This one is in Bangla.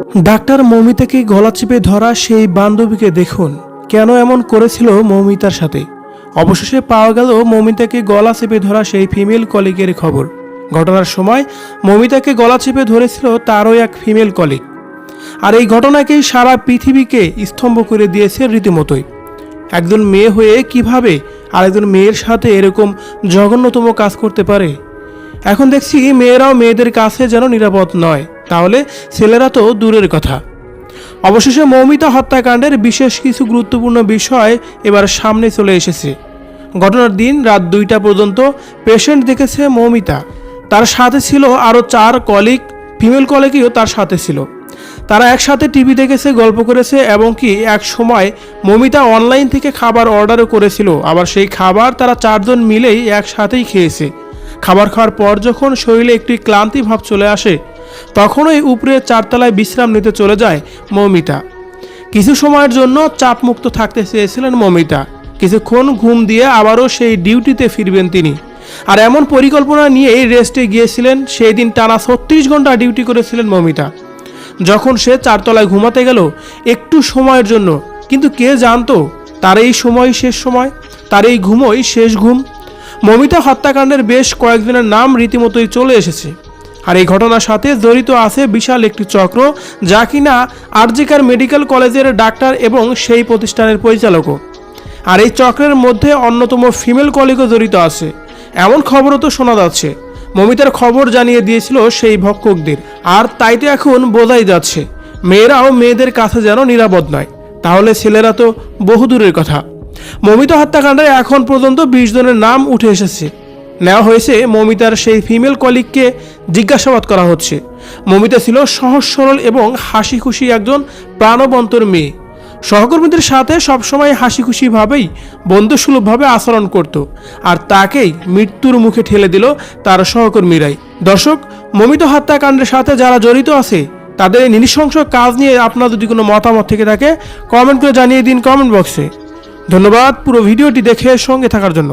ডাক্তার মৌমিতাকে গলা চেপে ধরা সেই বান্ধবীকে দেখুন কেন এমন করেছিল মৌমিতার সাথে। অবশেষে পাওয়া গেল মৌমিতাকে গলা চেপে ধরা সেই ফিমেল কলিগের খবর। ঘটনার সময় মৌমিতাকে গলা চেপে ধরেছিল তারও এক ফিমেল কলিগ। আর এই ঘটনাকেই সারা পৃথিবীকে স্তম্ভ করে দিয়েছে রীতিমতোই। একজন মেয়ে হয়ে কিভাবে আরেকজন মেয়ের সাথে এরকম জঘন্যতম কাজ করতে পারে। এখন দেখছি মেয়েরাও মেয়েদের কাছে যেন নিরাপদ নয়, তাহলে ছেলেরা তো দূরের কথা। অবশেষে মৌমিতা হত্যাকাণ্ডের বিশেষ কিছু গুরুত্বপূর্ণ বিষয় এবার সামনে চলে এসেছে। ঘটনার দিন রাত 2টা পর্যন্ত পেশেন্ট দেখেছে মৌমিতা। তার সাথে ছিল আরও 4 কলিগ, ফিমেল কলিগও তার সাথে ছিল। তারা একসাথে টিভি দেখেছে, গল্প করেছে, এবং কি এক সময় মৌমিতা অনলাইন থেকে খাবার অর্ডারও করেছিল। আবার সেই খাবার তারা 4 জন মিলেই একসাথেই খেয়েছে। খাবার খাওয়ার পর যখন শরীরে একটি ক্লান্তি ভাব চলে আসে, তখনই উপরে 4 তলায় বিশ্রাম নিতে চলে যায় মৌমিতা। কিছু সময়ের জন্য চাপমুক্ত থাকতে চেয়েছিলেন মৌমিতা। কিছুক্ষণ ঘুম দিয়ে আবারও সেই ডিউটিতে ফিরবেন তিনি। আর এমন পরিকল্পনা নিয়েই রেস্টে গিয়েছিলেন। সেই দিন টানা 36 ঘন্টা ডিউটি করেছিলেন মৌমিতা। যখন সে 4 তলায় ঘুমাতে গেল একটু সময়ের জন্য, কিন্তু কে জানতো তার এই সময় শেষ সময়, তার এই ঘুমই শেষ ঘুম। মৌমিতা হত্যাকাণ্ডের বেশ কয়েকজনের নাম রীতিমতোই চলে এসেছে। আর এই ঘটনার সাথে জড়িত আছে বিশাল একটি চক্র, যা কিনা আরজিকার মেডিকেল কলেজের ডাক্তার এবং সেই প্রতিষ্ঠানের পরিচালকও। আর এই চক্রের মধ্যে অন্যতম ফিমেল কলিগও জড়িত আছে, এমন খবরও তো শোনা যাচ্ছে। মৌমিতার খবর জানিয়ে দিয়েছিল সেই ভক্ষকদের। আর তাই তো এখন বোঝাই যাচ্ছে মেয়েরাও মেয়েদের কাছে যেন নিরাপদ নয়, তাহলে ছেলেরা তো বহুদূরের কথা। মৌমিতা হত্যাকাণ্ডে এখন পর্যন্ত 20 জনের নাম উঠে এসেছে। নেওয়া হয়েছে মৌমিতার সেই ফিমেল কলিগকে জিজ্ঞাসাবাদ করা হচ্ছে। মৌমিতা ছিল সহজ সরল এবং হাসি খুশি একজন প্রাণবন্তর মেয়ে। সহকর্মীদের সাথে সবসময় হাসি খুশিভাবেই বন্ধুসুলভভাবে আচরণ করত। আর তাকেই মৃত্যুর মুখে ঠেলে দিল তার সহকর্মীরাই। দর্শক, মৌমিতা হত্যাকাণ্ডের সাথে যারা জড়িত আছে তাদের এই নৃশংস কাজ নিয়ে আপনার যদি কোনো মতামত থেকে থাকে কমেন্ট করে জানিয়ে দিন কমেন্ট বক্সে। ধন্যবাদ পুরো ভিডিওটি দেখে সঙ্গে থাকার জন্য।